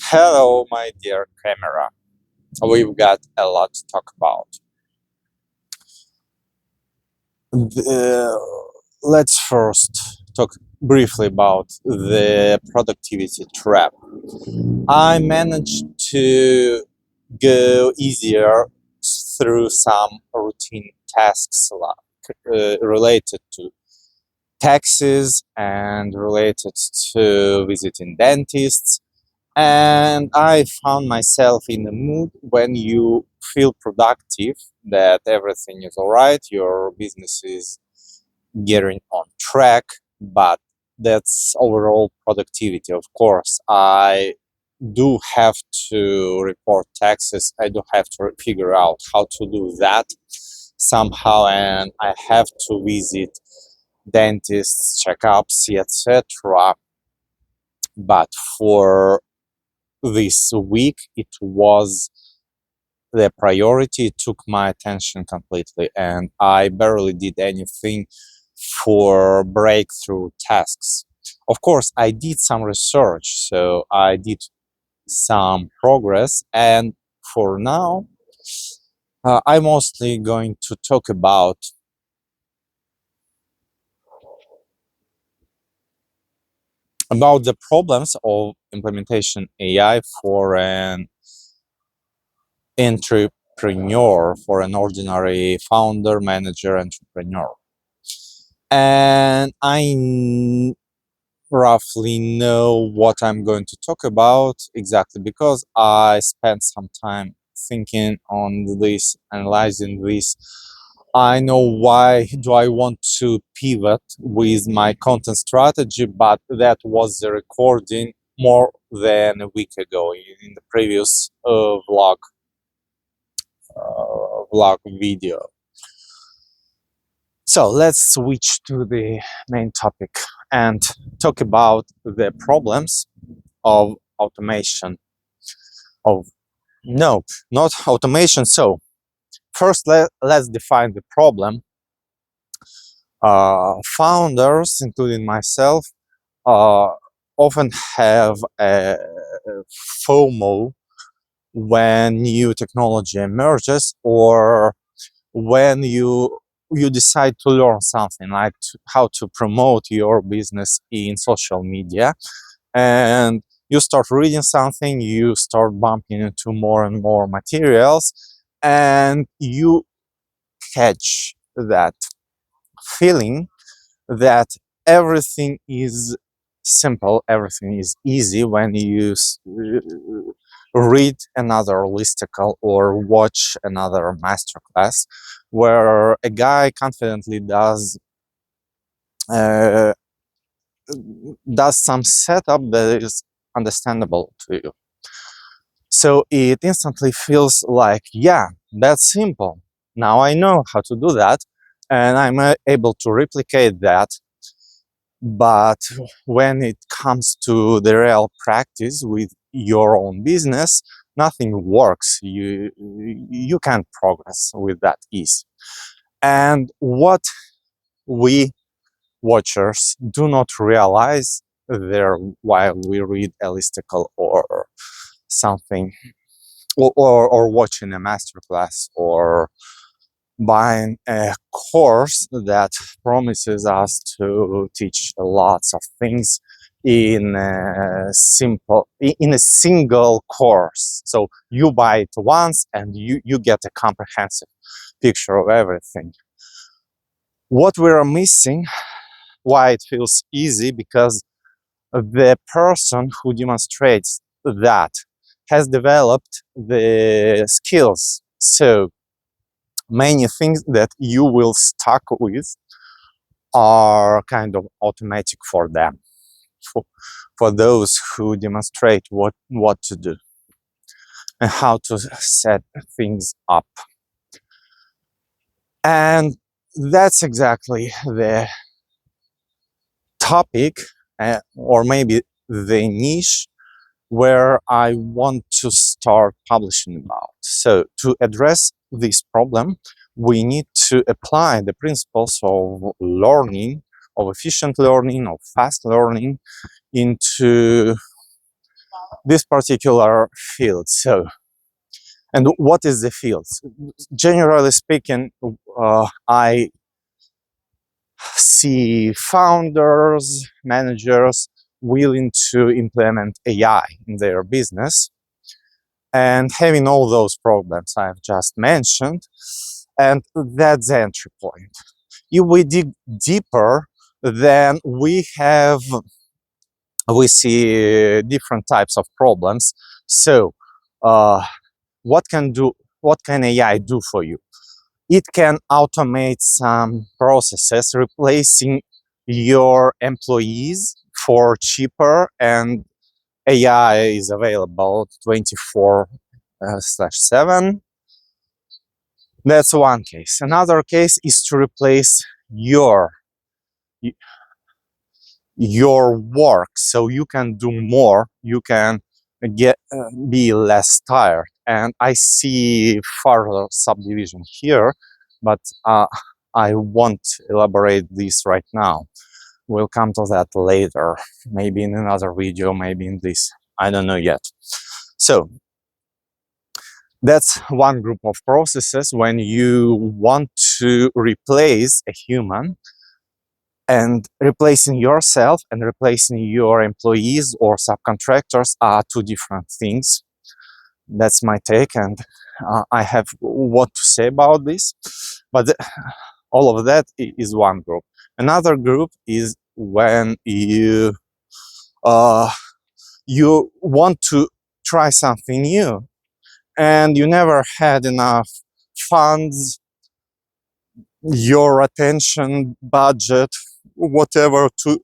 Hello, my dear camera. We've got a lot to talk about. Let's first talk briefly about the productivity trap. I managed to go easier through some routine tasks related to taxes and related to visiting dentists. And I found myself in a mood when you feel productive, that everything is all right, your business is getting on track, but that's overall productivity. Of course, I do have to report taxes, I do have to figure out how to do that somehow, and I have to visit dentists, checkups, etc. But for this week, it was the priority. It took my attention completely, and I barely did anything for breakthrough tasks. Of course, I did some research, so I did some progress, and for now, I'm mostly going to talk about the problems of implementation AI for an entrepreneur, for an ordinary founder, manager, entrepreneur. And roughly know what I'm going to talk about exactly because I spent some time thinking on this, analyzing this. I know why do I want to pivot with my content strategy, but that was the recording more than a week ago in the previous vlog video. So let's switch to the main topic and talk about the problems of automation. Of no, not automation. So first, let's define the problem. Founders, including myself, uh, often have a FOMO when new technology emerges, or when you decide to learn something like how to promote your business in social media, and you start reading something, you start bumping into more and more materials, and you catch that feeling that everything is simple, everything is easy when you read another listicle or watch another masterclass where a guy confidently uh, does some setup that is understandable to you. So it instantly feels like, yeah, that's simple. Now I know how to do that, and I'm able to replicate that. But when it comes to the real practice with your own business, nothing works. You can't progress with that ease. And what we watchers do not realize there while we read a listicle or something, or watching a masterclass, or buying a course that promises us to teach lots of things in a single course. So you buy it once and you get a comprehensive picture of everything. What we are missing, why it feels easy, because the person who demonstrates that has developed the skills. So many things that you will stuck with are kind of automatic for them, for those who demonstrate what to do and how to set things up. And that's exactly the topic, or maybe the niche where I want to start publishing about. So to address this problem, we need to apply the principles of learning, of efficient learning, of fast learning into this particular field. So, and what is the field? Generally speaking, I see founders, managers willing to implement AI in their business and having all those problems I've just mentioned. And that's the entry point. If we dig deeper, then we see different types of problems. So, what can AI do for you? It can automate some processes, replacing your employees for cheaper, and AI is available 24/7. That's one case. Another case is to replace your work, so you can do more, you can be less tired. And I see further subdivision here, but I won't elaborate this right now. We'll come to that later, maybe in another video, maybe in this, I don't know yet. So that's one group of processes when you want to replace a human. And replacing yourself and replacing your employees or subcontractors are two different things. That's my take, and I have what to say about this. But all of that is one group. Another group is when you want to try something new, and you never had enough funds, your attention, budget, whatever, to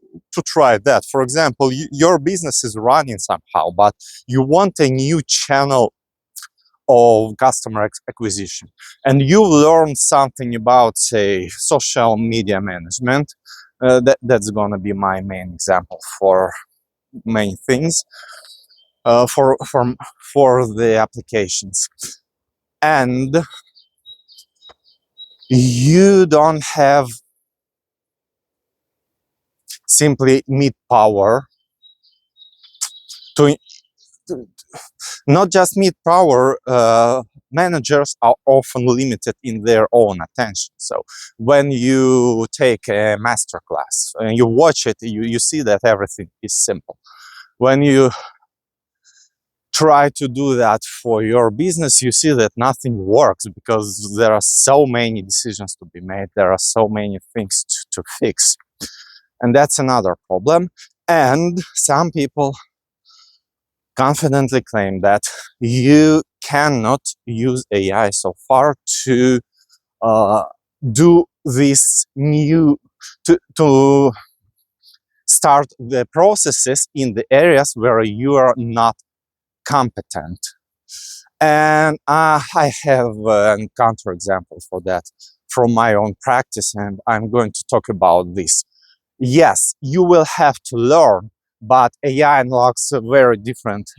try that. For example, your business is running somehow, but you want a new channel of customer acquisition, and you learn something about, say, social media management. That's gonna be my main example for many things, for the applications. And you don't have simply need power to not just need power. Managers are often limited in their own attention. So when you take a masterclass and you watch it, you see that everything is simple. When you try to do that for your business, you see that nothing works, because there are so many decisions to be made, there are so many things to fix. And that's another problem. And some people confidently claim that you cannot use AI so far to do this new, to start the processes in the areas where you are not competent. And I have a counterexample for that from my own practice, and I'm going to talk about this. Yes, you will have to learn, but AI unlocks very different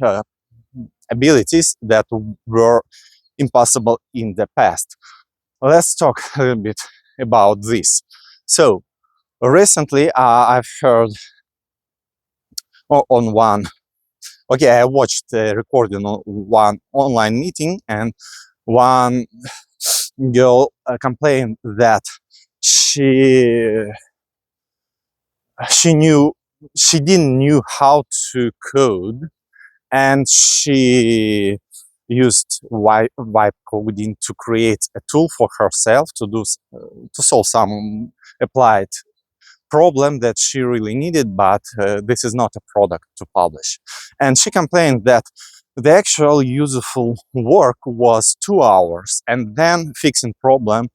abilities that were impossible in the past. Let's talk a little bit about this. So, recently I've heard on one, I watched a recording on one online meeting, and one girl complained that she didn't knew how to code, and she used vibe coding to create a tool for herself to solve some applied problem that she really needed, but this is not a product to publish. And she complained that the actual useful work was 2 hours, and then fixing problems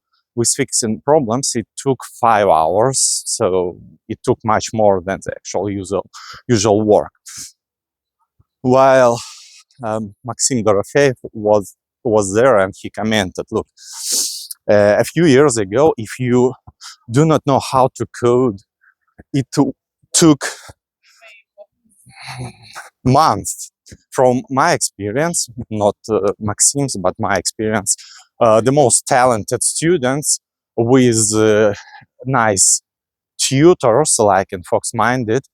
it took 5 hours. So it took much more than the actual usual work. While Maxim Dorofeev was there, and he commented, look, a few years ago, if you do not know how to code, it took months. From my experience, not Maxim's, but my experience, the most talented students with nice tutors, like in Fox Minded,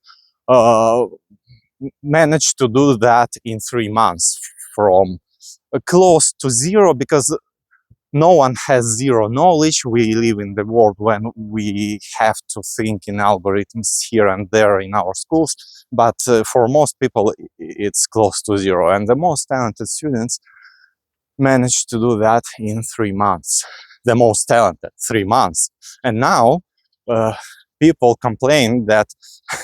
managed to do that in 3 months from close to zero, because no one has zero knowledge. We live in the world when we have to think in algorithms here and there in our schools, but for most people it's close to zero, and the most talented students managed to do that in 3 months. The most talented, 3 months. And now people complain that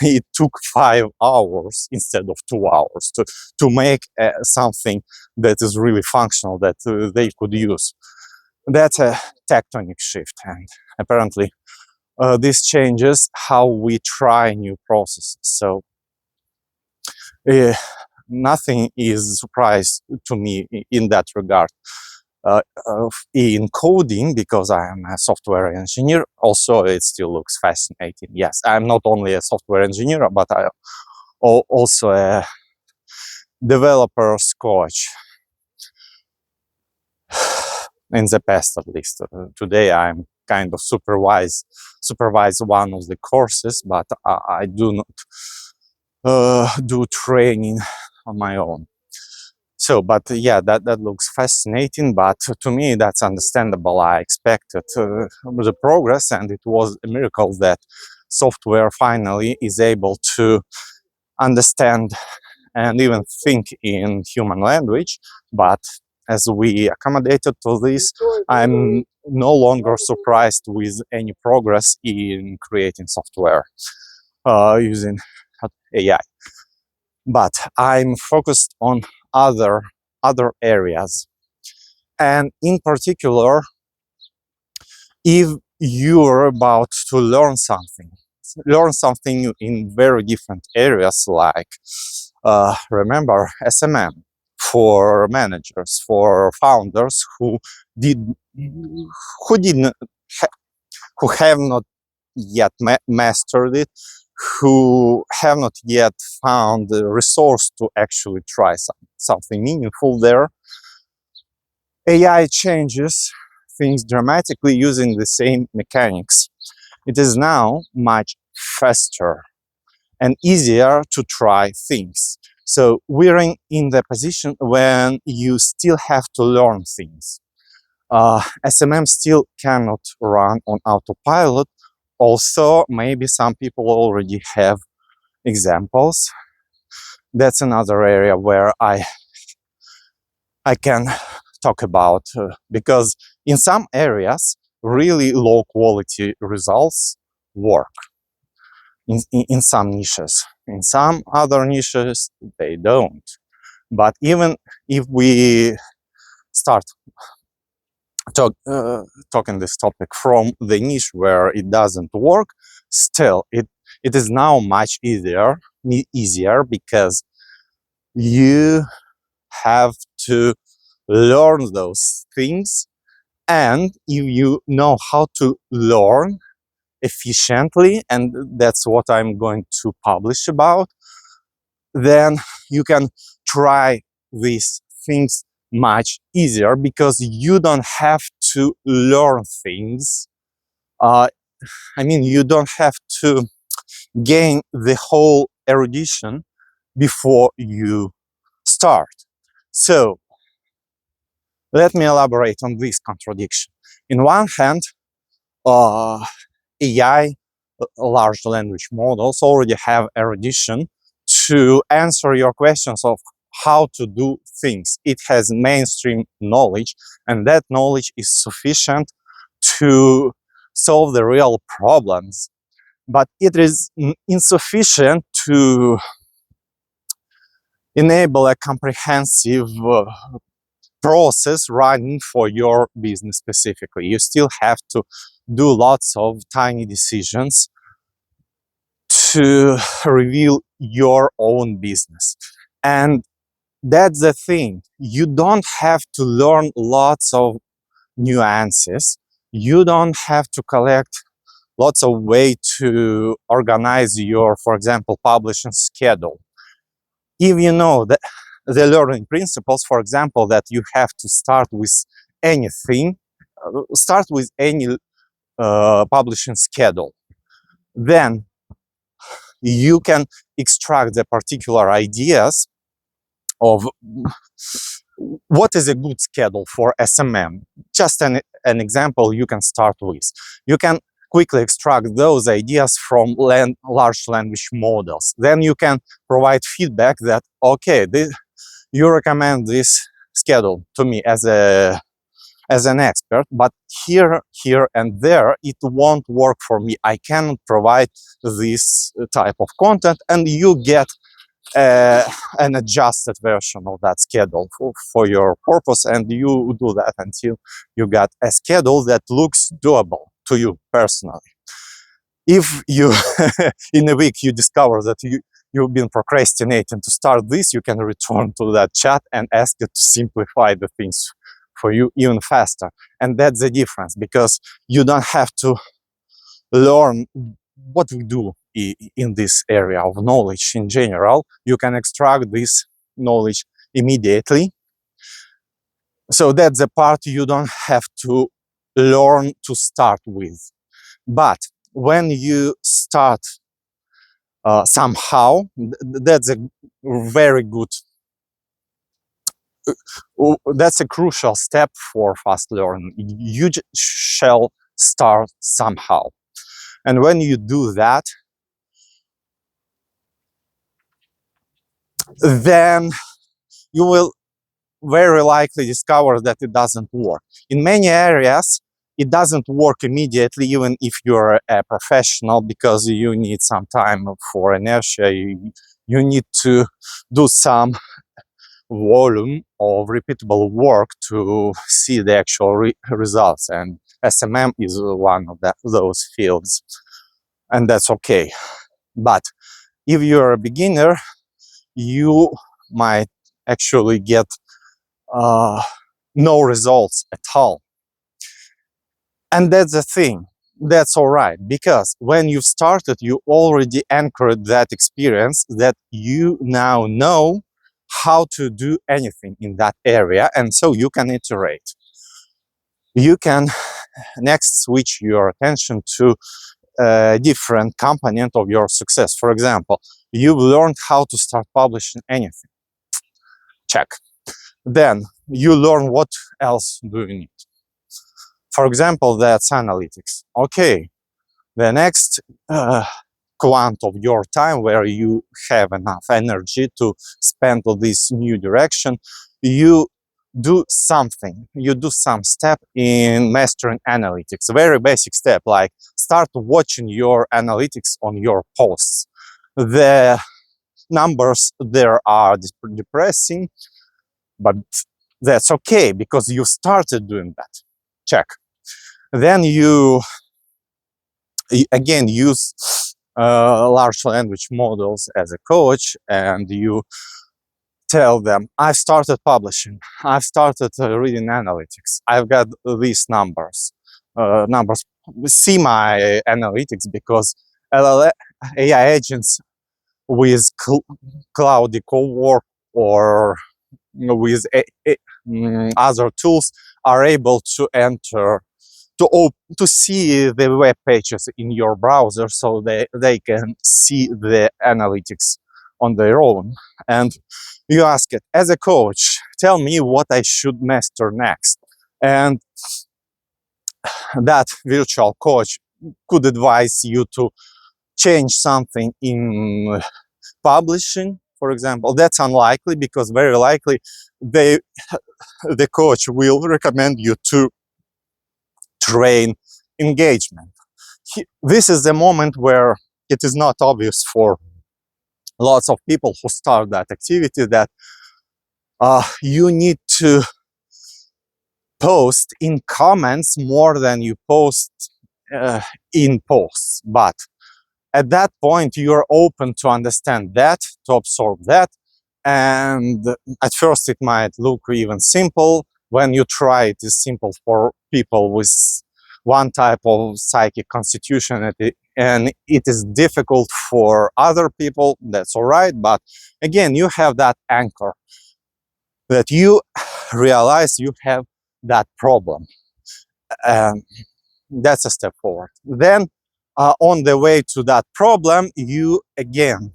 it took 5 hours instead of 2 hours to make something that is really functional, that they could use. That's a tectonic shift, and apparently this changes how we try new processes. So uh, nothing is a surprise to me in that regard. In coding, because I am a software engineer, also it still looks fascinating. Yes, I'm not only a software engineer, but I also a developer's coach. In the past, at least. Today I'm kind of supervise one of the courses, but I do not do training on my own. So, but yeah, that looks fascinating, but to me that's understandable. I expected the progress, and it was a miracle that software finally is able to understand and even think in human language. But as we accommodated to this, I'm no longer surprised with any progress in creating software using AI. But I'm focused on other areas, and in particular, if you're about to learn something new in very different areas, like remember SMM, for managers, for founders who didn't who have not yet mastered it, who have not yet found the resource to actually try something meaningful there. AI changes things dramatically using the same mechanics. It is now much faster and easier to try things. So we're in the position when you still have to learn things. SMM still cannot run on autopilot. Also, maybe some people already have examples. That's another area where I can talk about, because in some areas, really low quality results work. In some niches. In some other niches, they don't. But even if we start talking this topic from the niche where it doesn't work, still it is now much easier because you have to learn those things, and if you know how to learn efficiently, and that's what I'm going to publish about, then you can try these things much easier, because you don't have to learn things. I mean, you don't have to gain the whole erudition before you start. So let me elaborate on this contradiction. In one hand, AI, large language models, already have erudition to answer your questions of how to do things. It has mainstream knowledge, and that knowledge is sufficient to solve the real problems. But it is insufficient to enable a comprehensive process running for your business specifically. You still have to do lots of tiny decisions to reveal your own business. And that's the thing. You don't have to learn lots of nuances. You don't have to collect lots of way to organize your, for example, publishing schedule. If you know that the learning principles, for example, that you have to start with anything, start with any publishing schedule, then you can extract the particular ideas of what is a good schedule for SMM. Just an example you can start with. You can quickly extract those ideas from large language models. Then you can provide feedback that, okay, you recommend this schedule to me as an expert, but here, and there, it won't work for me. I cannot provide this type of content, and you get an adjusted version of that schedule for your purpose, and you do that until you got a schedule that looks doable to you personally. If you, in a week, you discover that you've been procrastinating to start this, you can return to that chat and ask it to simplify the things for you even faster. And that's the difference, because you don't have to learn what we do in this area of knowledge in general. You can extract this knowledge immediately. So that's the part you don't have to learn to start with. But when you start somehow, that's a very good, that's a crucial step for fast learning. You shall start somehow. And when you do that, then you will very likely discover that it doesn't work. In many areas, it doesn't work immediately, even if you're a professional, because you need some time for inertia. You need to do some volume of repeatable work to see the actual results. And SMM is one of those fields, and that's okay. But if you're a beginner, you might actually get no results at all. And that's the thing. That's all right, because when you started, you already anchored that experience that you now know how to do anything in that area, and so you can iterate. You can next switch your attention to a different component of your success. For example, you've learned how to start publishing anything. Check. Then you learn what else do you need. For example, that's analytics. Okay, the next quant of your time where you have enough energy to spend on this new direction, you do something. You do some step in mastering analytics. Very basic step, like start watching your analytics on your posts. The numbers there are depressing, but that's okay because you started doing that. Check. Then you again use large language models as a coach, and you tell them, I've started publishing, I've started reading analytics, I've got these numbers. See my analytics, because AI agents with cloudy cowork or with other tools are able to enter to see the web pages in your browser, so they can see the analytics on their own. And you ask it, as a coach, tell me what I should master next. And that virtual coach could advise you to change something in publishing, for example. That's unlikely, because very likely the coach will recommend you to train engagement. This is the moment where it is not obvious for lots of people who start that activity that you need to post in comments more than you post in posts. But at that point, you're open to understand that, to absorb that. And at first, it might look even simple. When you try, it is simple for people with one type of psychic constitution, and it is difficult for other people. That's all right. But again, you have that anchor that you realize you have that problem. That's a step forward. Then on the way to that problem, you again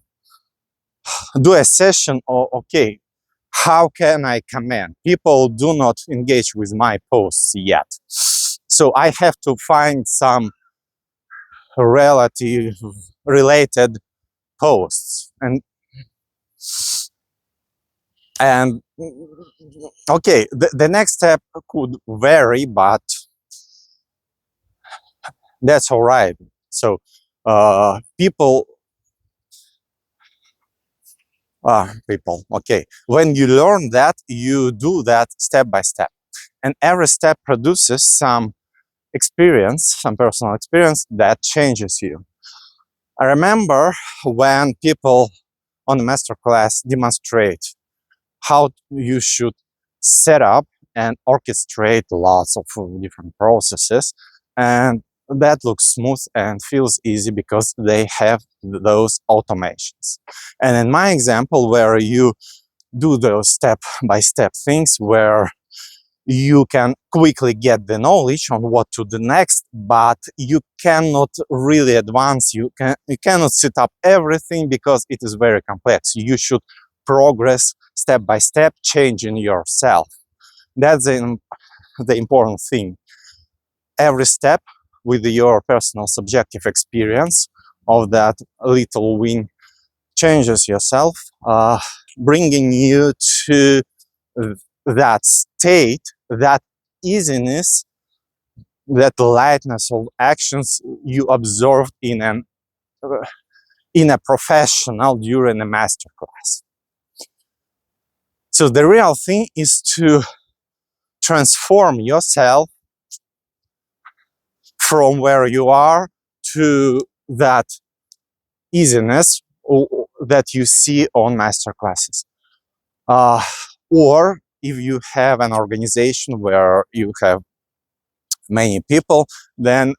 do a session of, okay, how can I comment? People do not engage with my posts yet. So I have to find some relative related posts. And okay, the next step could vary, but that's all right. So people, okay. When you learn that, you do that step by step. And every step produces some experience, some personal experience that changes you. I remember when people on the masterclass demonstrate how you should set up and orchestrate lots of different processes, and that looks smooth and feels easy because they have those automations. And in my example, where you do those step-by-step things, where you can quickly get the knowledge on what to do next, but you cannot really advance. You cannot set up everything because it is very complex. You should progress step by step, changing yourself. That's the important thing. Every step with your personal subjective experience of that little win changes yourself, bringing you to that state, that easiness, that lightness of actions you observed in a professional during a masterclass. So the real thing is to transform yourself from where you are to that easiness that you see on masterclasses. Or if you have an organization where you have many people, then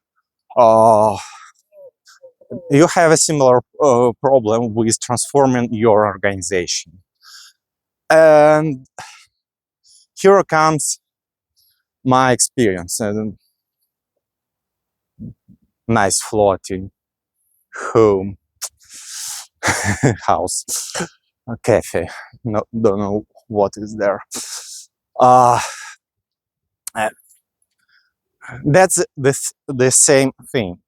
you have a similar problem with transforming your organization. And here comes my experience. And nice floating home house, a cafe. No, don't know what is there. Uh, that's the same thing.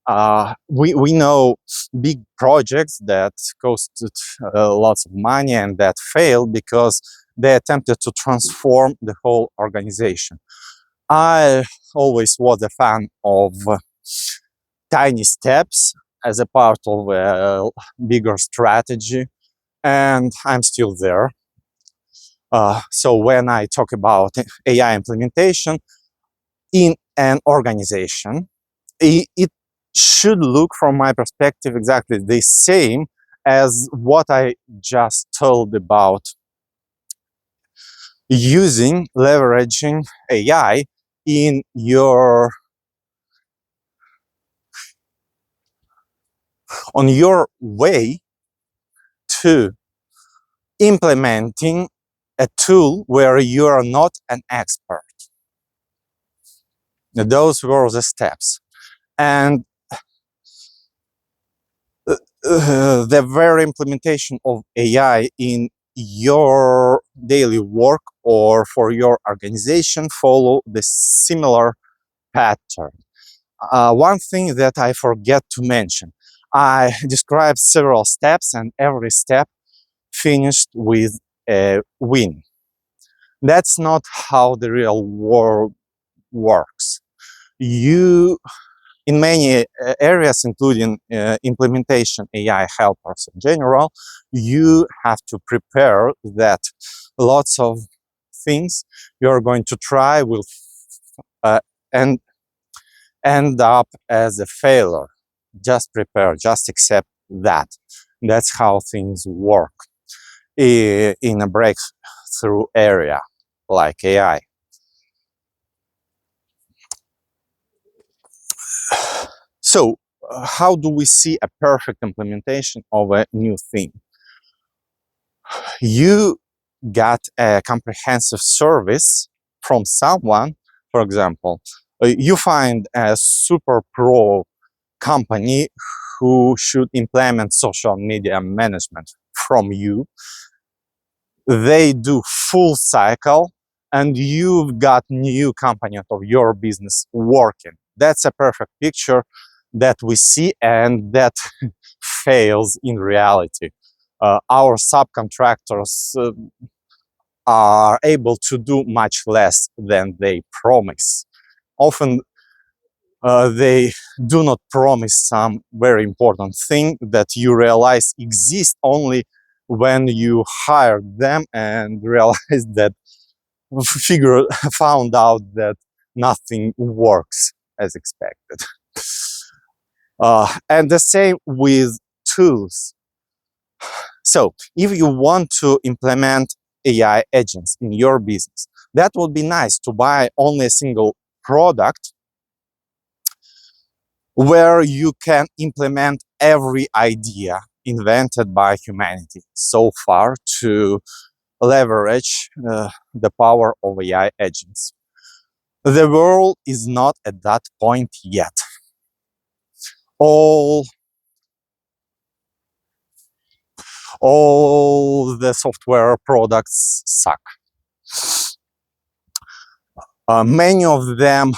We know big projects that costed lots of money and that failed because they attempted to transform the whole organization. I always was a fan of tiny steps as a part of a bigger strategy, and I'm still there. So when I talk about AI implementation in an organization, it should look, from my perspective, exactly the same as what I just told about leveraging AI in on your way to implementing a tool where you are not an expert. Those were the steps. And the very implementation of AI in your daily work or for your organization follow the similar pattern. One thing that I forget to mention, I described several steps and every step finished with a win. That's not how the real world works. In many areas, including implementation AI helpers in general, you have to prepare that lots of things you're going to try will and end up as a failure. Just prepare, just accept that. That's how things work in a breakthrough area like AI. So, how do we see a perfect implementation of a new thing? You got a comprehensive service from someone, for example, you find a super pro company who should implement social media management, from you. They do full cycle, and you've got new component of your business working. That's a perfect picture that we see, and that fails in reality. Our subcontractors are able to do much less than they promise. Often they do not promise some very important thing that you realize exists only when you hire them and realize that found out that nothing works as expected. And the same with tools. So if you want to implement AI agents in your business, that would be nice to buy only a single product where you can implement every idea invented by humanity so far to leverage the power of AI agents. The world is not at that point yet. All the software products suck. Many of them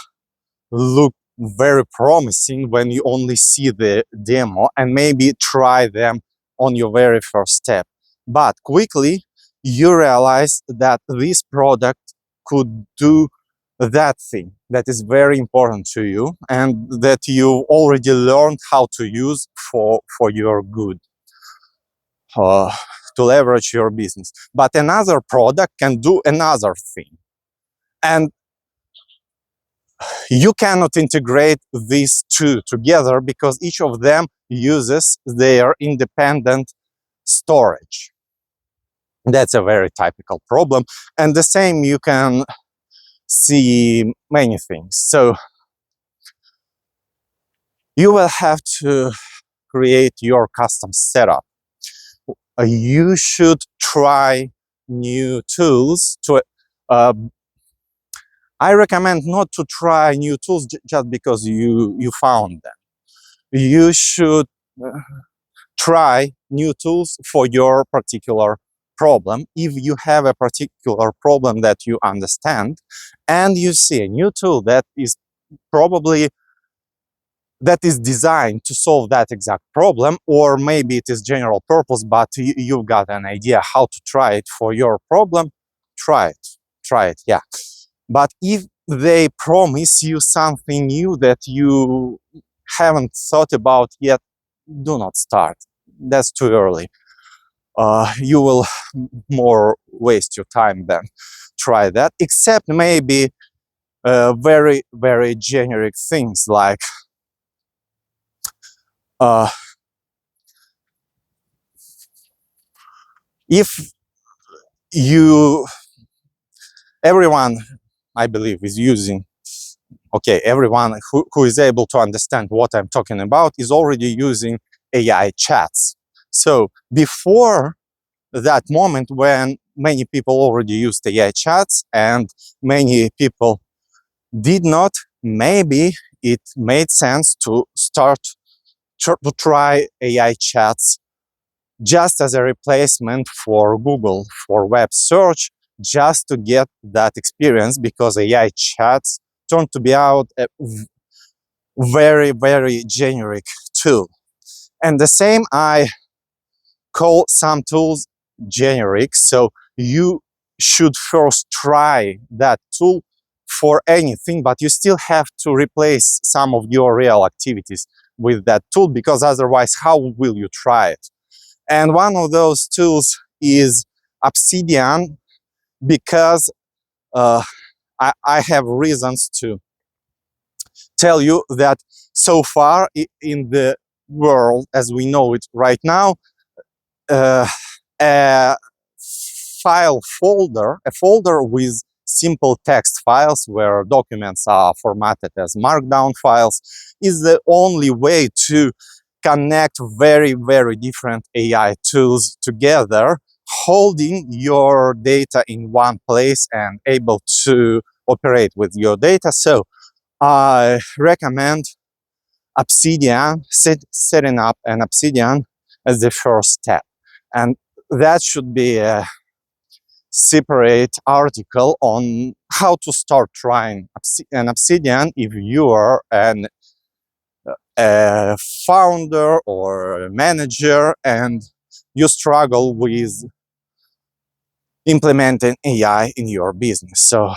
look very promising when you only see the demo and maybe try them on your very first step. But quickly you realize that this product could do that thing that is very important to you and that you already learned how to use for your good, to leverage your business. But another product can do another thing. And you cannot integrate these two together because each of them uses their independent storage. That's a very typical problem. And the same you can see many things. So you will have to create your custom setup. You should try new tools to I recommend not to try new tools just because you found them. You should try new tools for your particular problem. If you have a particular problem that you understand and you see a new tool that is designed to solve that exact problem, or maybe it is general purpose, but you've got an idea how to try it for your problem, try it, yeah. But if they promise you something new that you haven't thought about yet, do not start. That's too early. You will more waste your time than try that, except maybe very, very generic things like if everyone, I believe, is using, okay, everyone who is able to understand what I'm talking about is already using AI chats. So before that moment when many people already used AI chats and many people did not, maybe it made sense to start to try AI chats just as a replacement for Google, for web search, just to get that experience, because AI chats turned to be out a very, very generic tool. And the same, I call some tools generic. So you should first try that tool for anything, but you still have to replace some of your real activities with that tool, because otherwise, how will you try it? And one of those tools is Obsidian, because I have reasons to tell you that so far in the world as we know it right now, a folder with simple text files where documents are formatted as markdown files is the only way to connect very, very different AI tools together, holding your data in one place and able to operate with your data. So I recommend Obsidian, setting up an Obsidian as the first step. And that should be a separate article on how to start trying an Obsidian if you are a founder or a manager and you struggle with implementing AI in your business. So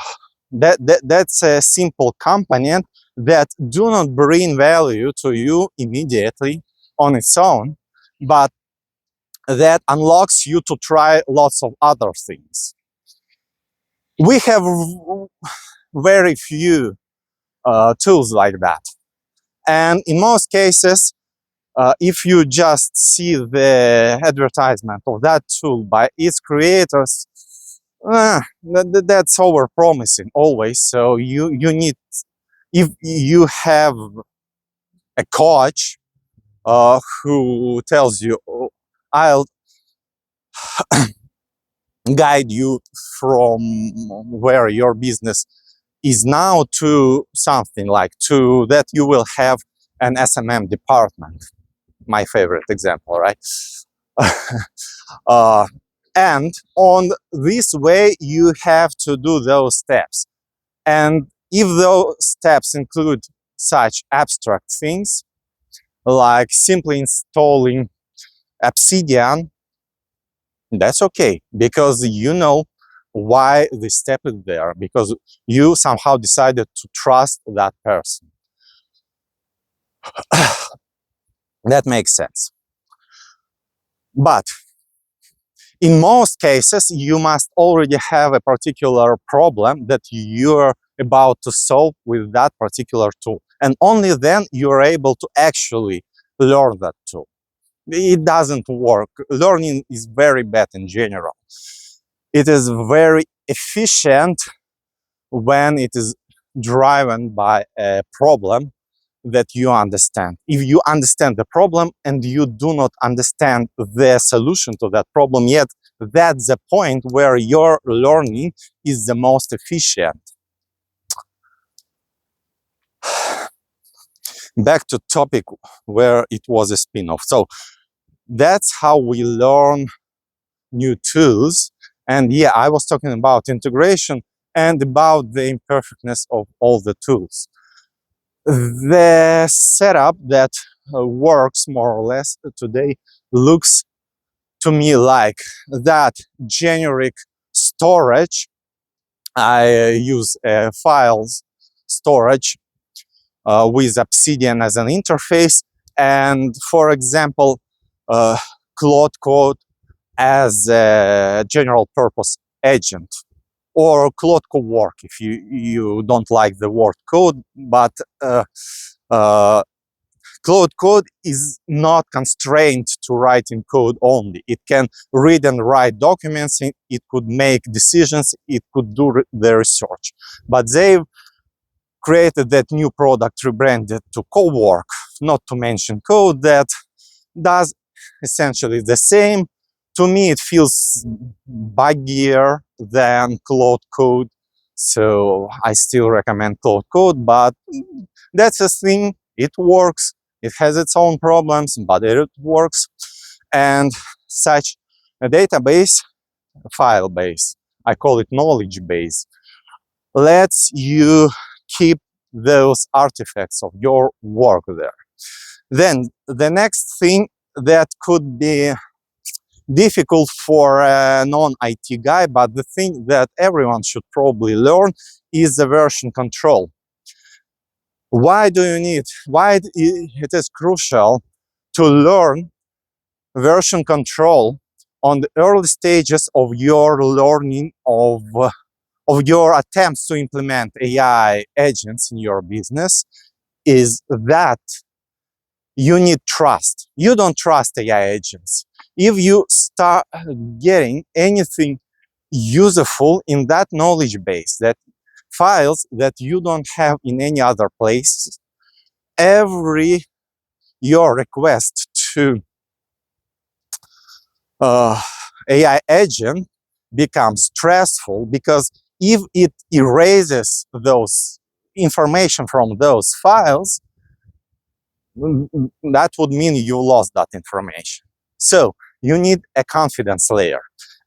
that's a simple component that do not bring value to you immediately on its own, but that unlocks you to try lots of other things. We have very few tools like that. And in most cases, if you just see the advertisement of that tool by its creators, that's over promising always. So you need, if you have a coach who tells you, "Oh, I'll guide you from where your business is now to something like to that you will have an SMM department." My favorite example, right? uh, and on this way, you have to do those steps. And if those steps include such abstract things like simply installing Obsidian, that's okay, because you know why the step is there, because you somehow decided to trust that person. That makes sense. But in most cases, you must already have a particular problem that you're about to solve with that particular tool. And only then you're able to actually learn that tool. It doesn't work. Learning is very bad in general. It is very efficient when it is driven by a problem that you understand. If you understand the problem and you do not understand the solution to that problem yet, that's the point where your learning is the most efficient. Back to topic where it was a spin-off. So that's how we learn new tools. And yeah, I was talking about integration and about the imperfectness of all the tools. The setup that works more or less today looks to me like that generic storage. I use files storage with Obsidian as an interface, and for example, Claude Code as a general purpose agent, or Claude Cowork if you don't like the word code, but Claude Code is not constrained to writing code only. It can read and write documents, it could make decisions, it could do the research. But they've created that new product rebranded to Cowork, not to mention code, that does essentially the same. To me, it feels buggier than Claude Code, so I still recommend Claude Code, but that's a thing. It works. It has its own problems, but it works. And such a database, a file base, I call it knowledge base, lets you keep those artifacts of your work there. Then the next thing that could be difficult for a non-IT guy, but the thing that everyone should probably learn is the version control. Why do you need, why it is crucial to learn version control on the early stages of your learning of your attempts to implement AI agents in your business, is that you need trust. You don't trust AI agents. If you start getting anything useful in that knowledge base, that files that you don't have in any other place, every your request to AI agent becomes stressful, because if it erases those information from those files, that would mean you lost that information. So you need a confidence layer.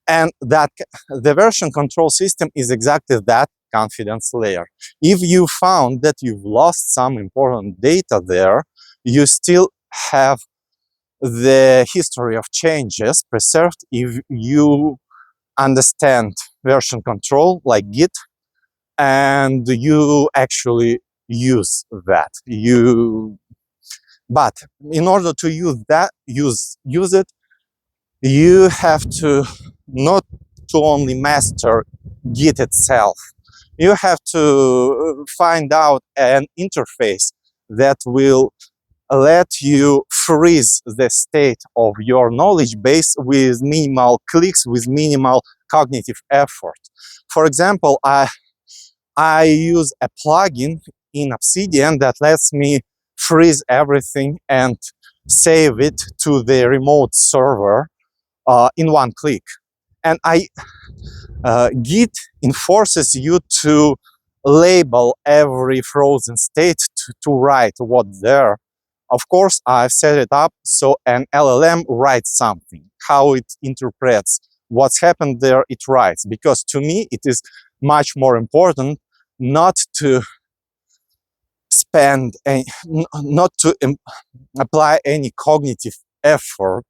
And that the version control system is exactly that confidence layer. If you found that you've lost some important data there, you still have the history of changes preserved if you understand version control like Git, and you actually use that. But in order to use it, you have to not to only master Git itself. You have to find out an interface that will let you freeze the state of your knowledge base with minimal clicks, with minimal cognitive effort. For example, I use a plugin in Obsidian that lets me freeze everything and save it to the remote server in one click. And Git enforces you to label every frozen state to write what's there. Of course, I've set it up so an LLM writes something. How it interprets what's happened there, it writes. Because to me, it is much more important not to not to apply any cognitive effort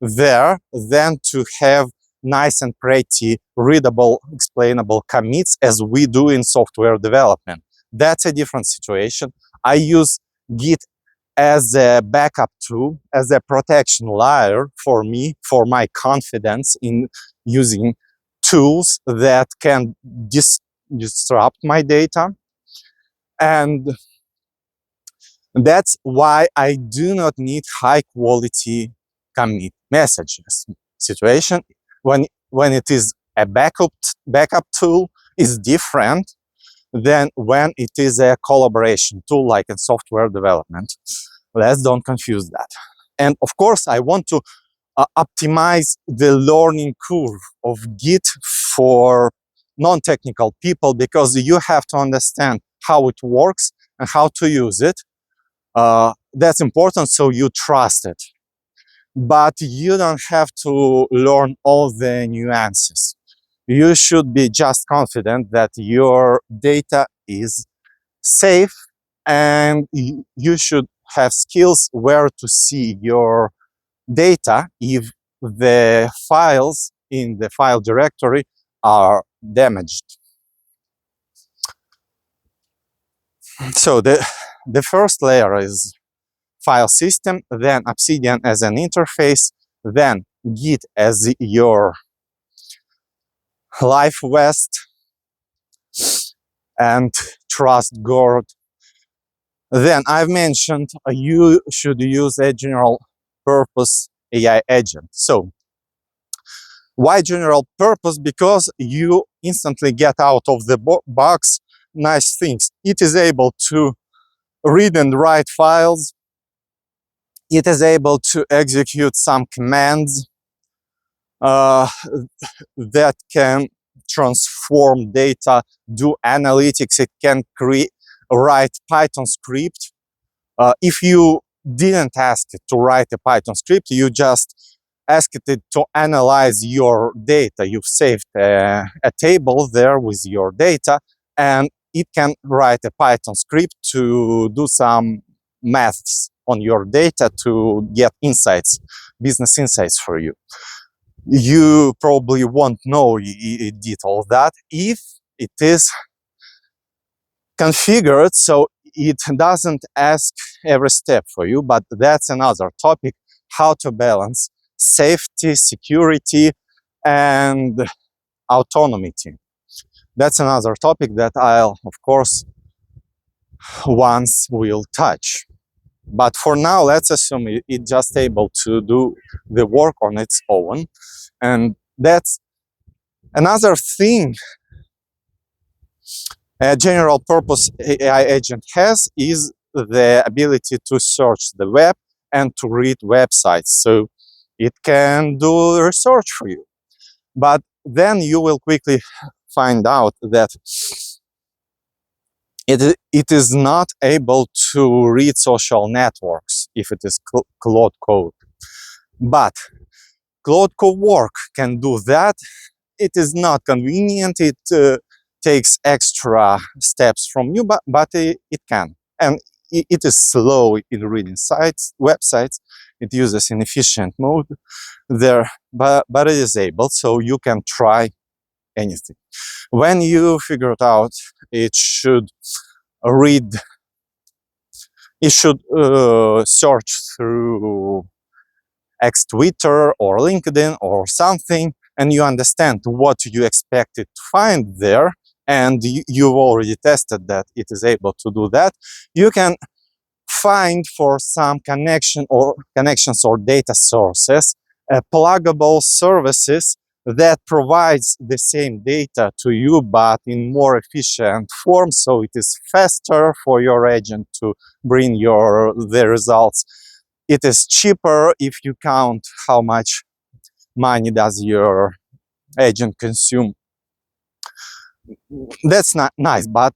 there than to have nice and pretty readable, explainable commits as we do in software development. That's a different situation. I use Git as a backup tool, as a protection layer for me, for my confidence in using tools that can disrupt my data. And that's why I do not need high quality commit messages. Situation when it is a backup tool is different than when it is a collaboration tool like in software development. Let's don't confuse that. And of course, I want to optimize the learning curve of Git for non-technical people, because you have to understand how it works and how to use it. That's important, so you trust it. But you don't have to learn all the nuances. You should be just confident that your data is safe, and you should have skills where to see your data if the files in the file directory are damaged. So the first layer is file system, then Obsidian as an interface, then Git as your life vest, and trust guard. Then I've mentioned you should use a general purpose AI agent. So why general purpose? Because you instantly get out of the box nice things. It is able to read and write files. It is able to execute some commands that can transform data, do analytics. It can write Python script. If you didn't ask it to write a Python script, you just asked it to analyze your data. You've saved a table there with your data, and it can write a Python script to do some maths on your data to get insights, business insights for you. You probably won't know it did all that if it is configured so it doesn't ask every step for you, but that's another topic, how to balance safety, security, and autonomy. That's another topic that I'll, of course, once will touch. But for now, let's assume it's just able to do the work on its own. And that's another thing a general purpose AI agent has, is the ability to search the web and to read websites. So it can do research for you. But then you will quickly find out that it is not able to read social networks if it is Claude code. But Cloud Cowork can do that. It is not convenient. It takes extra steps from you, but it can. And it is slow in reading websites. It uses inefficient mode there, but it is able, so you can try anything. When you figure it out, it should read, it should search through X Twitter or LinkedIn or something, and you understand what you expected to find there, and you've already tested that it is able to do that. You can find for some connections or data sources pluggable services that provides the same data to you but in more efficient form, so it is faster for your agent to bring the results. It is cheaper if you count how much money does your agent consume. That's not nice, but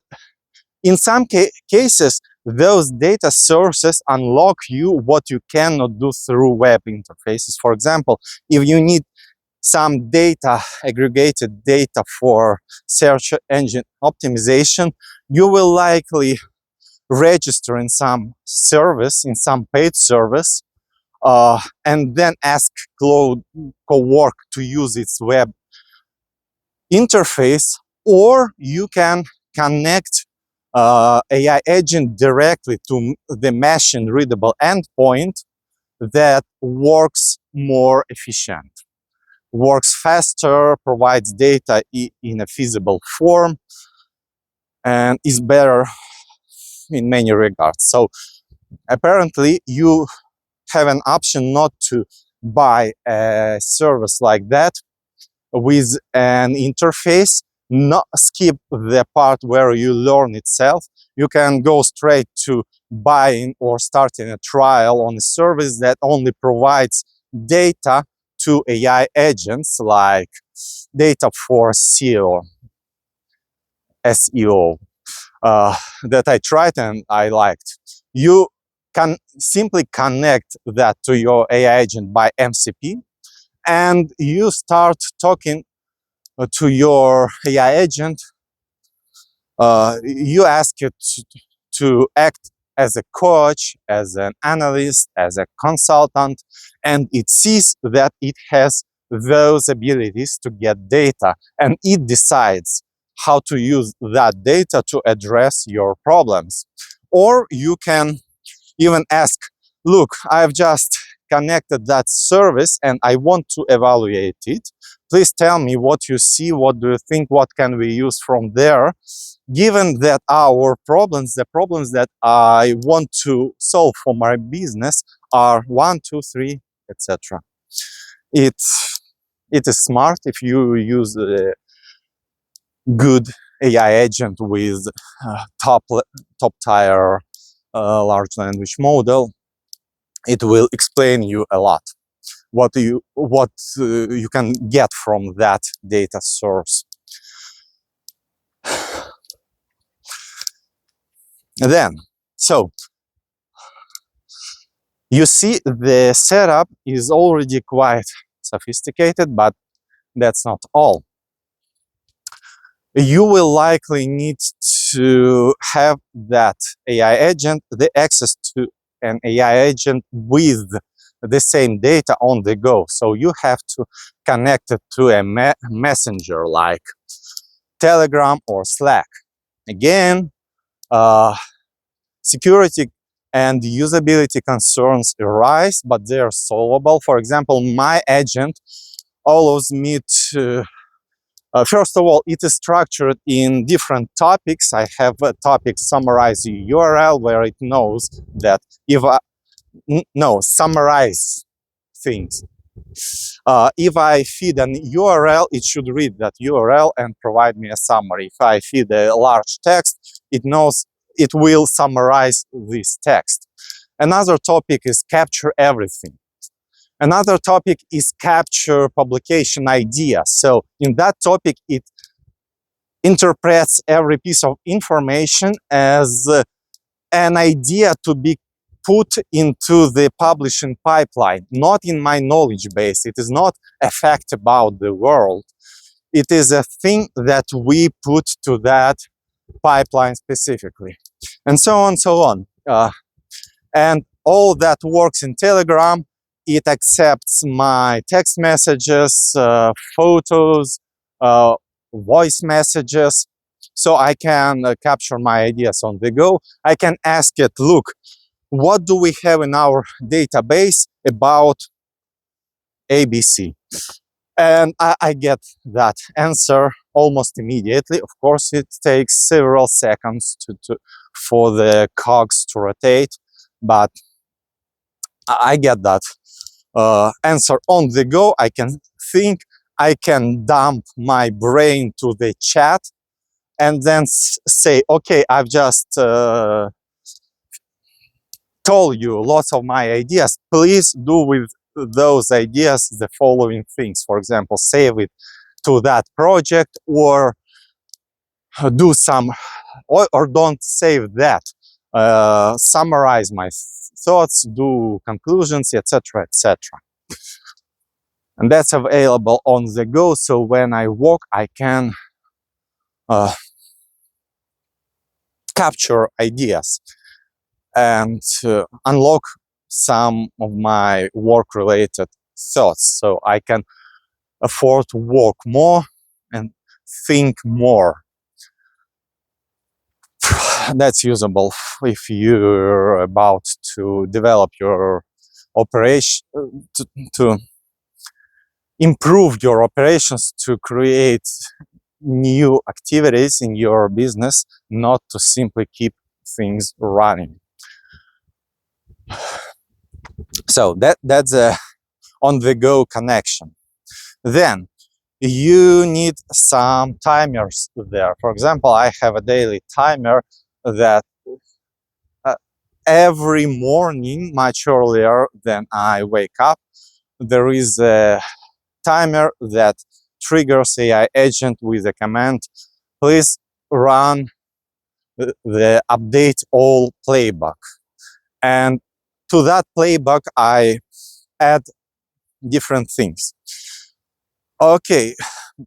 in some cases, those data sources unlock you what you cannot do through web interfaces. For example, if you need some data, aggregated data for search engine optimization, you will likely register in some service, in some paid service, and then ask Cloud Cowork to use its web interface, or you can connect AI agent directly to the machine readable endpoint that works more efficient, works faster, provides data in a feasible form, and is better in many regards. So apparently you have an option not to buy a service like that with an interface, not skip the part where you learn itself. You can go straight to buying or starting a trial on a service that only provides data to AI agents, like data for SEO, that I tried and I liked. You can simply connect that to your AI agent by MCP, and you start talking to your AI agent. You ask it to act as a coach, as an analyst, as a consultant, and it sees that it has those abilities to get data, and it decides how to use that data to address your problems. Or you can even ask, look, I've just connected that service and I want to evaluate it. Please tell me what you see, what do you think, what can we use from there? Given that our problems, the problems that I want to solve for my business are 1, 2, 3, etc. It is smart if you use a good AI agent with top tier large language model. It will explain you a lot what you can get from that data source. Then, so you see the setup is already quite sophisticated, but that's not all. You will likely need to have that AI agent, the access to an AI agent with the same data on the go. So you have to connect it to a messenger like Telegram or Slack. Again, security and usability concerns arise, but they are solvable. For example, my agent allows me to first of all, it is structured in different topics. I have a topic summarize URL where it knows that if I summarize things. If I feed an URL, it should read that URL and provide me a summary. If I feed a large text, it knows it will summarize this text. Another topic is capture everything. Another topic is capture publication idea. So in that topic, it interprets every piece of information as an idea to be put into the publishing pipeline, not in my knowledge base. It is not a fact about the world. It is a thing that we put to that pipeline specifically, and so on, so on. And all that works in Telegram. It accepts my text messages, photos, voice messages, so I can capture my ideas on the go. I can ask it, look, what do we have in our database about ABC? And I get that answer almost immediately. Of course, it takes several seconds for the cogs to rotate, but I get that answer on the go. I can think, I can dump my brain to the chat and then say, okay, I've just told you lots of my ideas. Please do with those ideas the following things. For example, save it to that project, or do some, or don't save that. Summarize my thoughts, do conclusions, etc., etc. And that's available on the go. So when I walk, I can capture ideas and unlock some of my work-related thoughts. So I can afford to work more and think more. That's usable if you're about to develop your operation, to improve your operations, to create new activities in your business, not to simply keep things running. So that's a on-the-go connection. Then you need some timers there. For example, I have a daily timer that every morning, much earlier than I wake up, there is a timer that triggers AI agent with a command, please run the update all playbook. And to that playbook, I add different things. Okay,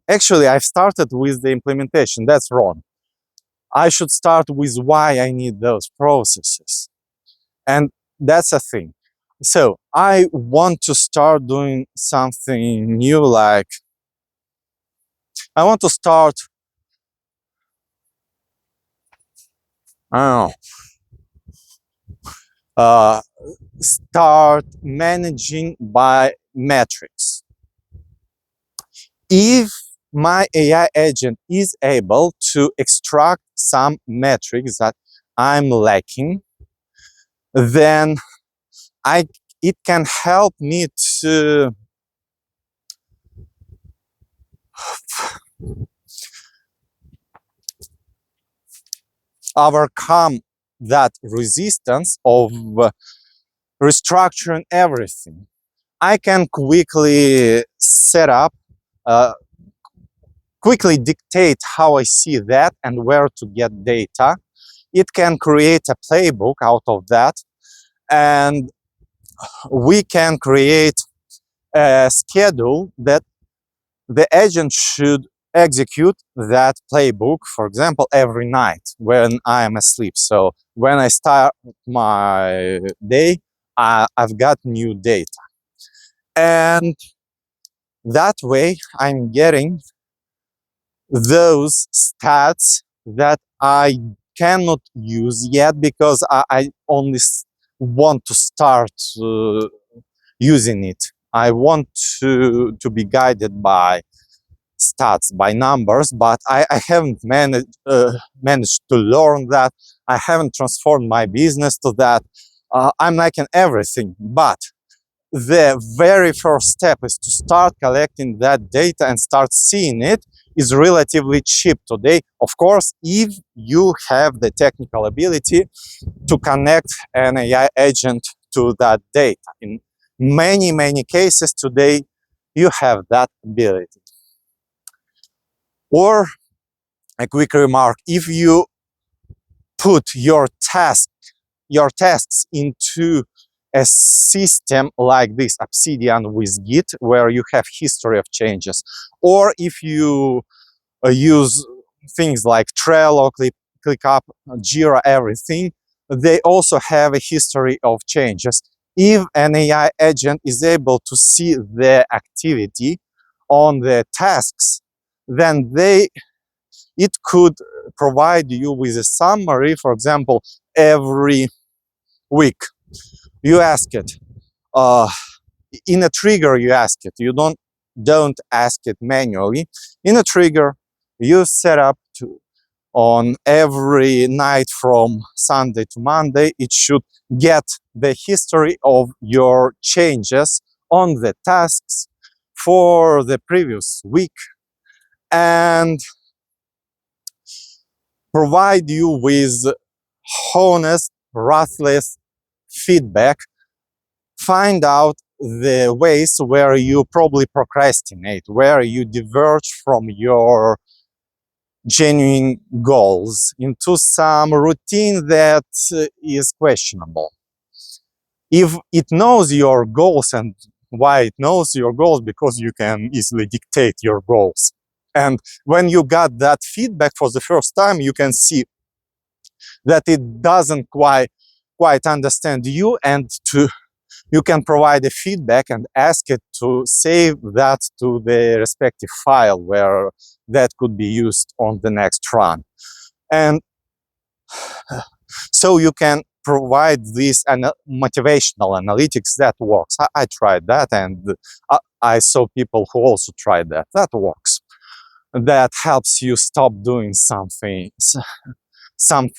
actually, I've started with the implementation. That's wrong. I should start with why I need those processes. And that's a thing. So I want to start doing something new, like I want to start, I don't know, start managing by metrics. If my AI agent is able to extract some metrics that I'm lacking, then it can help me to overcome that resistance of restructuring everything. I can quickly set up, quickly dictate how I see that and where to get data. It can create a playbook out of that, and we can create a schedule that the agent should execute that playbook, for example, every night when I am asleep. So when I start my day, I've got new data. And that way I'm getting those stats that I cannot use yet because I only want to start using it. I want to be guided by stats, by numbers, but I haven't managed to learn that. I haven't transformed my business to that. I'm liking everything, but the very first step is to start collecting that data and start seeing it is relatively cheap today. Of course, if you have the technical ability to connect an AI agent to that data. In many, many cases today, you have that ability. Or a quick remark, if you put your task your tasks into a system like this Obsidian with Git, where you have history of changes, or if you use things like Trello, ClickUp, Jira, everything, they also have a history of changes. If an AI agent is able to see the activity on the tasks, then it could provide you with a summary. For example, every week you ask it, uh, in a trigger you ask it, you don't ask it manually. In a trigger you set up to, on every night from Sunday to Monday, it should get the history of your changes on the tasks for the previous week and provide you with honest, ruthless feedback. Find out the ways where you probably procrastinate, where you diverge from your genuine goals into some routine that is questionable. If it knows your goals, and why it knows your goals, because you can easily dictate your goals. And when you got that feedback for the first time, you can see that it doesn't quite understand you, and you can provide a feedback and ask it to save that to the respective file where that could be used on the next run. And so you can provide this motivational analytics that works. I tried that, and I saw people who also tried that. That works. That helps you stop doing something some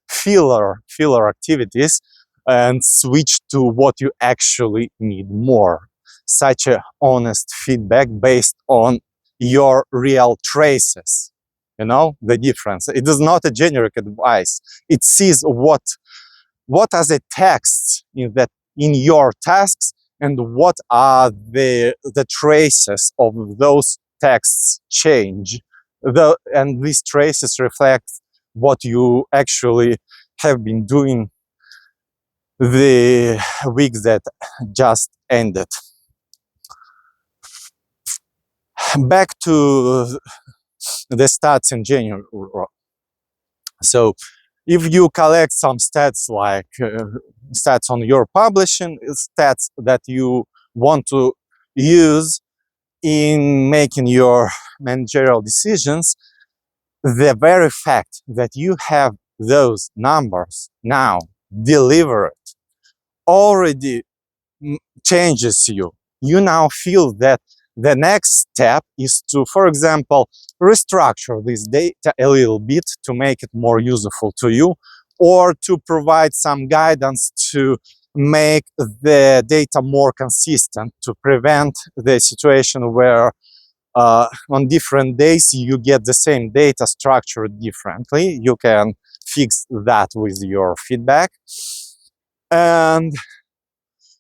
filler activities and switch to what you actually need more. Such a honest feedback based on your real traces. You know the difference. It is not a generic advice. It sees what are the texts in your tasks, and what are the traces of those texts change. And these traces reflect what you actually have been doing the week that just ended. Back to the stats in January. So if you collect some stats like stats on your publishing, stats that you want to use in making your managerial decisions, the very fact that you have those numbers now delivered already changes you. You now feel that the next step is to, for example, restructure this data a little bit to make it more useful to you, or to provide some guidance to make the data more consistent, to prevent the situation where on different days you get the same data structured differently. You can fix that with your feedback. And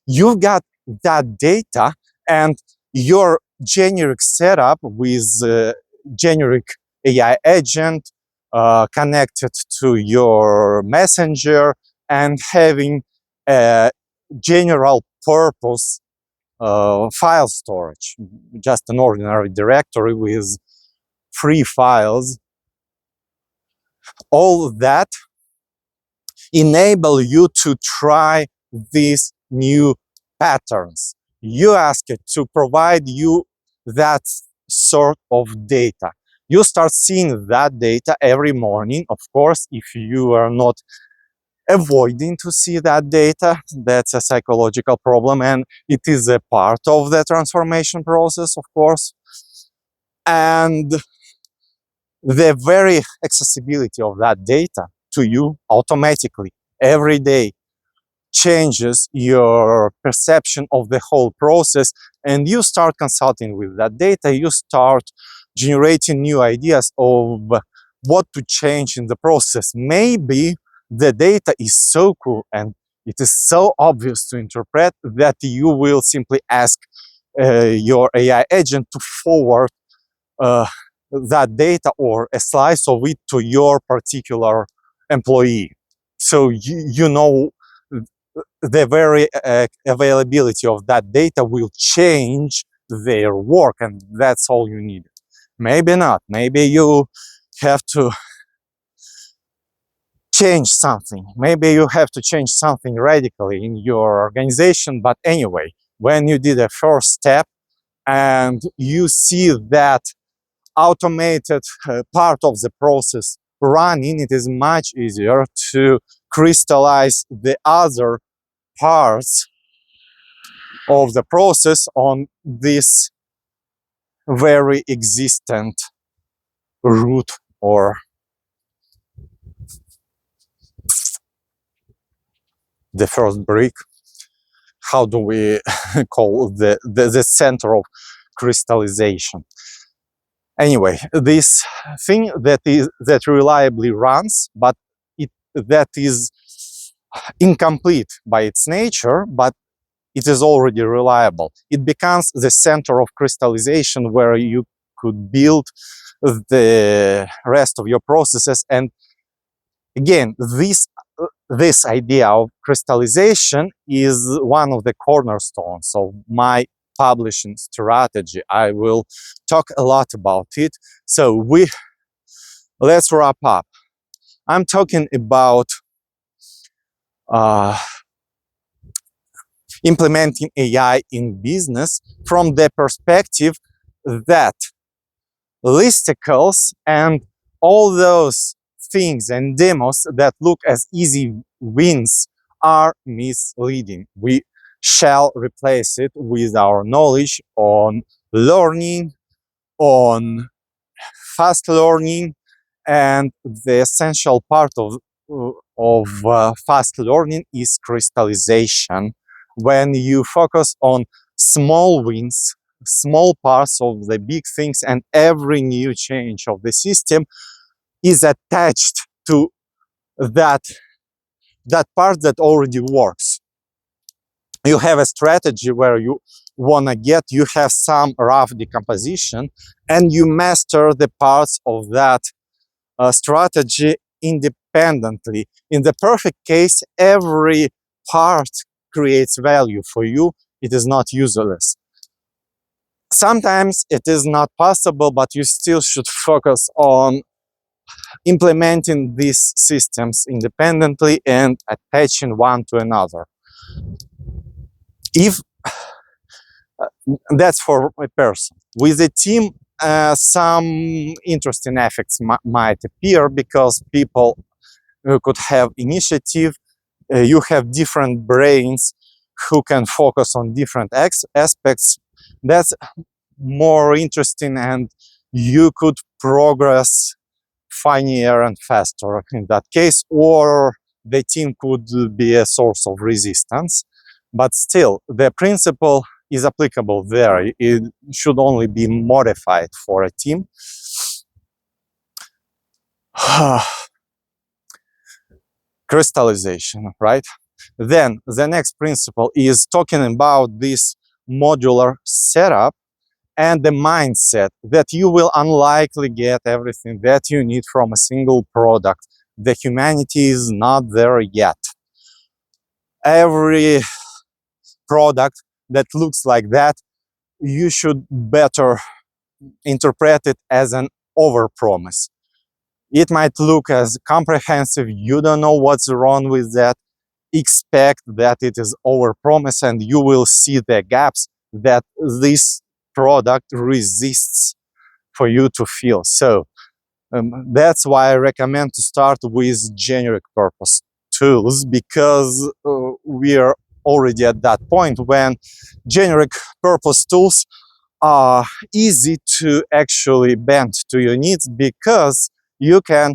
you've got that data, and your generic setup with generic AI agent connected to your messenger and having a general purpose file storage, just an ordinary directory with free files. All that enable you to try these new patterns. You ask it to provide you that sort of data. You start seeing that data every morning. Of course, if you are not avoiding to see that data, that's a psychological problem, and it is a part of the transformation process, of course. And the very accessibility of that data to you automatically every day changes your perception of the whole process, and you start consulting with that data. You start generating new ideas of what to change in the process. Maybe the data is so cool and it is so obvious to interpret that you will simply ask your AI agent to forward that data or a slice of it to your particular employee. So you know the very availability of that data will change their work, and that's all you need. Maybe not. Maybe you have to change something. Maybe you have to change something radically in your organization. But anyway, when you did a first step and you see that automated part of the process running, it is much easier to crystallize the other parts of the process on this very existent root or the first brick. How do we call the center of crystallization? Anyway, this thing that reliably runs, but that is incomplete by its nature, but it is already reliable. It becomes the center of crystallization where you could build the rest of your processes. And again, this idea of crystallization is one of the cornerstones of my publishing strategy. I will talk a lot about it. So let's wrap up. I'm talking about implementing AI in business from the perspective that listicles and all those things and demos that look as easy wins are misleading. We shall replace it with our knowledge on learning, on fast learning, and the essential part of fast learning is crystallization. When you focus on small wins, small parts of the big things, and every new change of the system is attached to that part that already works. You have a strategy where you you have some rough decomposition, and you master the parts of that strategy independently. In the perfect case, every part creates value for you. It is not useless. Sometimes it is not possible, but you still should focus on implementing these systems independently and attaching one to another. If that's for a person. With a team, some interesting effects might appear because people could have initiative. You have different brains who can focus on different aspects. That's more interesting, and you could progress funnier and faster in that case, or the team could be a source of resistance. But still, the principle is applicable there. It should only be modified for a team. Crystallization, right? Then the next principle is talking about this modular setup and the mindset that you will unlikely get everything that you need from a single product. The humanity is not there yet. Every product that looks like that, you should better interpret it as an overpromise. It might look as comprehensive. You don't know what's wrong with that. Expect that it is overpromise, and you will see the gaps that this product resists for you to fill. So that's why I recommend to start with generic purpose tools, because we are already at that point when generic purpose tools are easy to actually bend to your needs, because you can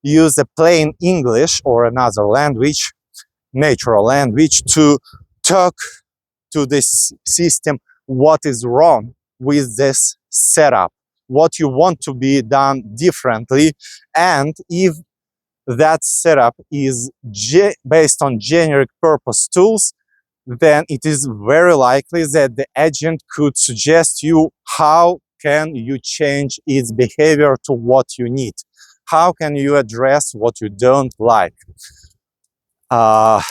use a plain English or another language, natural language, to talk to this system what is wrong with this setup, what you want to be done differently. And if that setup is based on generic purpose tools, then it is very likely that the agent could suggest you how can you change its behavior to what you need. How can you address what you don't like? uh,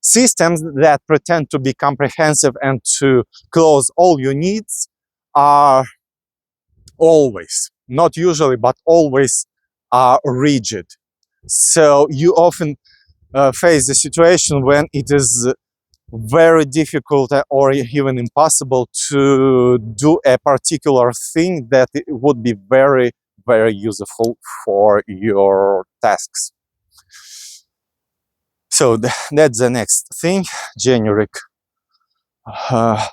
systems that pretend to be comprehensive and to close all your needs are always, not usually, but always are rigid. So you often face the situation when it is very difficult or even impossible to do a particular thing that would be very, very useful for your tasks. So that's the next thing, generic uh,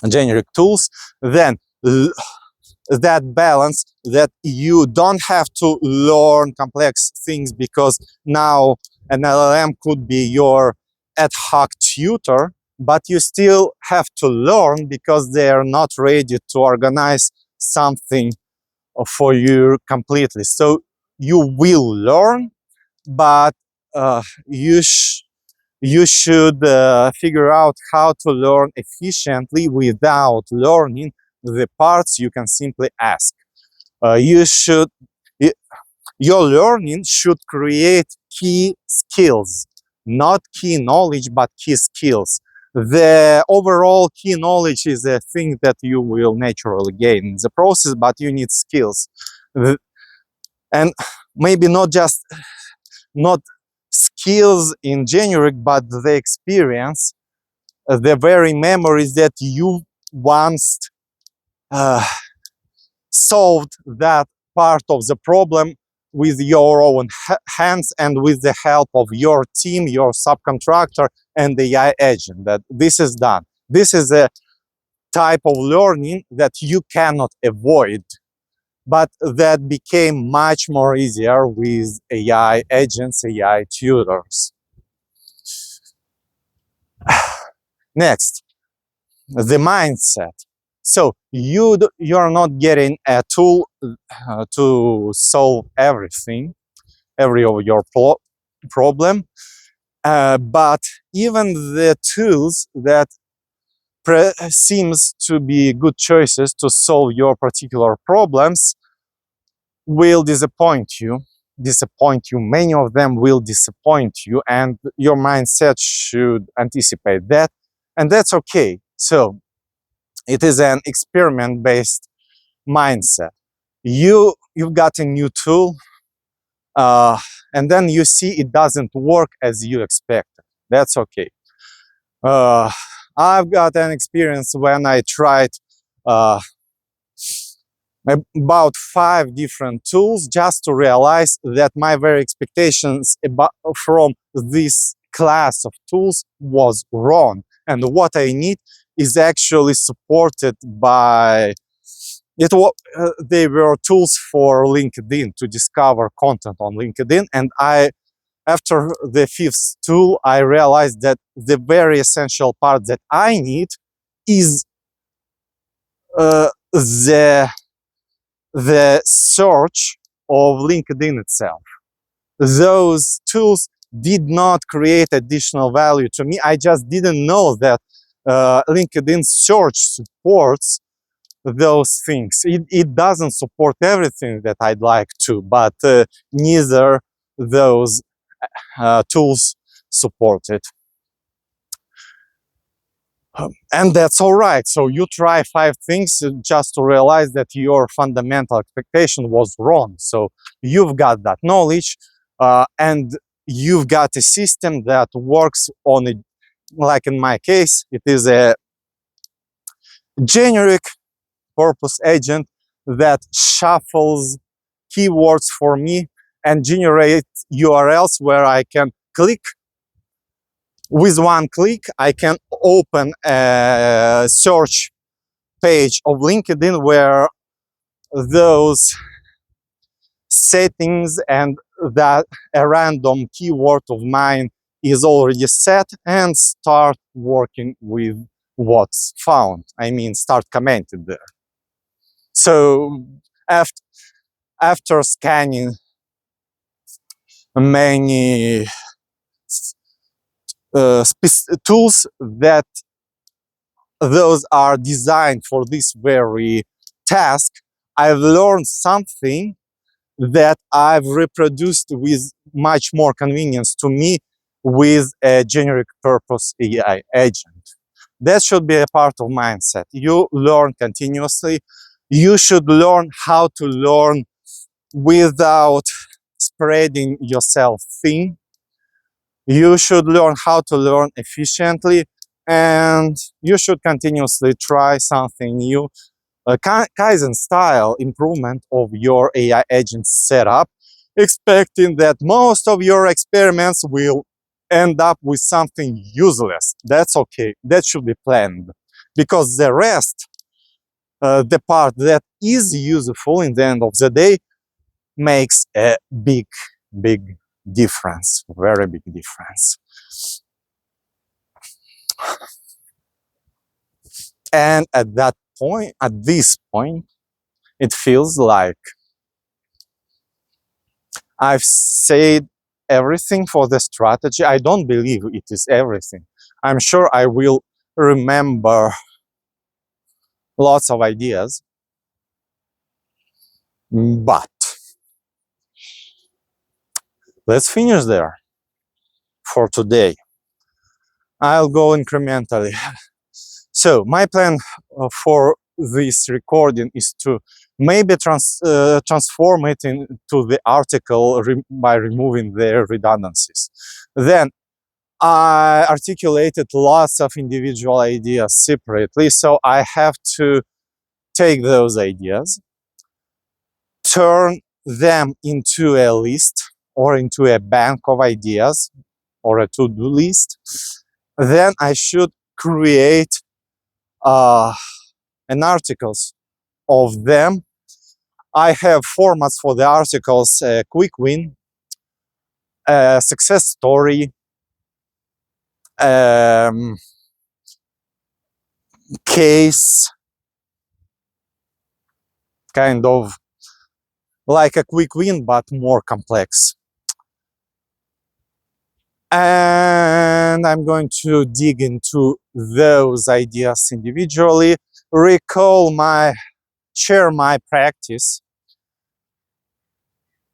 generic tools. Then that balance, that you don't have to learn complex things, because now an LLM could be your ad hoc tutor, but you still have to learn because they are not ready to organize something for you completely. So you will learn, but uh, you you should figure out how to learn efficiently without learning the parts you can simply ask. You should, your learning should create key skills, not key knowledge, but key skills. The overall key knowledge is a thing that you will naturally gain in the process, but you need skills. And maybe not skills in generic, but the experience, the very memories that you once uh, solved that part of the problem with your own hands and with the help of your team, your subcontractor, and the AI agent. That this is done. This is a type of learning that you cannot avoid, but that became much more easier with AI agents, AI tutors. Next, the mindset. So you're not getting a tool to solve everything, every of your problem, but even the tools that seems to be good choices to solve your particular problems will disappoint you. Many of them will disappoint you, and your mindset should anticipate that, and that's okay. So it is an experiment-based mindset. You've got a new tool, and then you see it doesn't work as you expected. That's okay. I've got an experience when I tried uh, about 5 different tools just to realize that my very expectations from this class of tools was wrong, and what I need is actually supported by they were tools for LinkedIn, to discover content on LinkedIn. And after the 5th tool, I realized that the very essential part that I need is the search of LinkedIn itself. Those tools did not create additional value to me. I just didn't know that LinkedIn search supports those things. It doesn't support everything that I'd like to, but neither those tools support it. And that's all right. So you try 5 things just to realize that your fundamental expectation was wrong. So you've got that knowledge, and you've got a system that works on it. Like in my case, it is a generic purpose agent that shuffles keywords for me and generates URLs where I can click. With one click, I can open a search page of LinkedIn where those settings and that a random keyword of mine is already set, and start working with what's found. I mean, start commenting there. So after scanning many tools that those are designed for this very task, I've learned something that I've reproduced with much more convenience to me with a generic purpose AI agent. That should be a part of mindset. You learn continuously. You should learn how to learn without spreading yourself thin. You should learn how to learn efficiently, and you should continuously try something new. A Kaizen style improvement of your AI agent setup, expecting that most of your experiments will end up with something useless. That's okay. That should be planned, because the rest, the part that is useful in the end of the day, makes a big, big difference, very big difference. And at that point, at this point, it feels like I've said everything for the strategy. I don't believe it is everything. I'm sure I will remember lots of ideas, but let's finish there for today. I'll go incrementally. So my plan for this recording is to maybe transform it into the article by removing the redundancies. Then I articulated lots of individual ideas separately, so I have to take those ideas, turn them into a list or into a bank of ideas or a to-do list. Then I should create an articles of them. I have formats for the articles: a quick win, a success story, case, kind of like a quick win but more complex. And I'm going to dig into those ideas individually, share my practice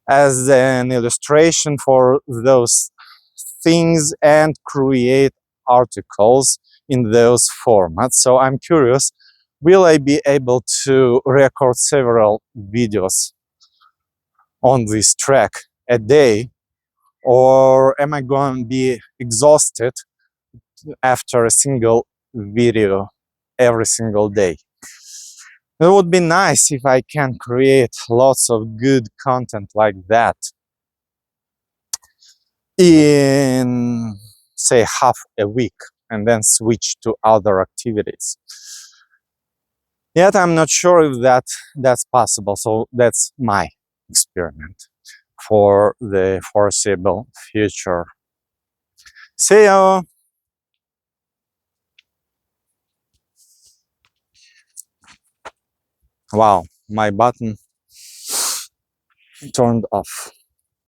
as an illustration for those things, and create articles in those formats. So I'm curious, will I be able to record several videos on this track a day, or am I going to be exhausted after a single video every single day? It would be nice if I can create lots of good content like that in, say, half a week, and then switch to other activities. Yet I'm not sure if that's possible, so that's my experiment for the foreseeable future. See you! Wow, my button turned off.